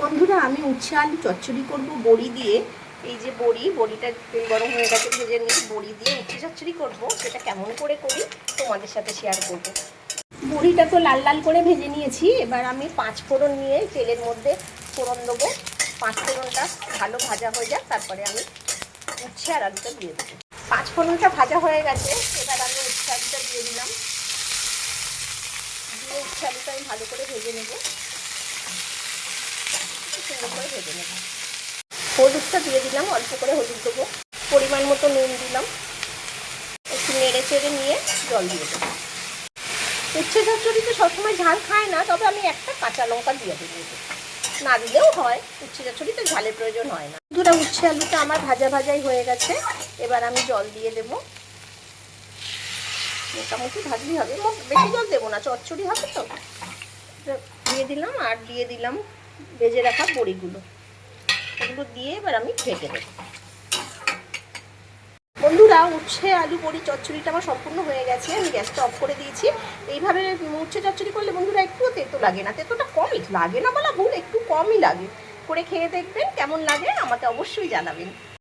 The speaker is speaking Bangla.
বন্ধুরা, আমি উচ্ছে আলু চচ্চড়ি করব বড়ি দিয়ে। এই যে বড়িটা তেল গরম হয়ে গেছে, ভেজে নিয়ে বড়ি দিয়ে উচ্ছে চচ্চড়ি করব। সেটা কেমন করে করি তোমাদের সাথে শেয়ার করব। বড়িটা তো লাল লাল করে ভেজে নিয়েছি। এবার আমি 5 ফোড়ন নিয়ে তেলের মধ্যে ফোড়ন দেবো। 5 ফোড়নটা ভালো ভাজা হয়ে যাক, তারপরে আমি উচ্ছে আর আলুটা দিয়ে দেবো। 5 ফোড়নটা ভাজা হয়ে গেছে, এবার আমি উচ্ছে আলুটা দিয়ে দিলাম। দিয়ে উচ্ছে আলুটা আমি ভালো করে ভেজে নেব, সুন্দর করে ভেজে নেব। হলুদটা দিয়ে দিলাম, অল্প করে হলুদ দেবো। পরিমাণ মতো নুন দিলাম। একটু নেড়ে চেড়ে নিয়ে জল দিয়ে দেবো। উচ্ছে চচ্চড়িতে সবসময় ঝাল খায় না, তবে আমি একটা কাঁচা লঙ্কা দিয়ে দেবো। না দিলেও হয়, উচ্ছে চচ্চড়িতে ঝালের প্রয়োজন হয় না। দুটো উচ্ছে আলুটা আমার ভাজা ভাজাই হয়ে গেছে। এবার আমি জল দিয়ে দেবো। মোটামুটি ভাজলেই হবে, বেশি জল দেবো না, চচ্চড়ি হবে তো। দিয়ে দিলাম, আর দিয়ে দিলাম ভেজে রাখা বড়িগুলো। এগুলো দিয়ে এবার আমি ঢেকে দেবো। বন্ধুরা, উচ্ছে আলু বড়ি চচ্চড়িটা আমার সম্পূর্ণ হয়ে গেছে। আমি গ্যাসটা অফ করে দিয়েছি। এইভাবে উচ্ছে চচ্চড়ি করলে বন্ধুরা একটুও তেতো লাগে না। তেতোটা কমই লাগে না, বলা ভুল, একটু কমই লাগে। করে খেয়ে দেখবেন কেমন লাগে, আমাকে অবশ্যই জানাবেন।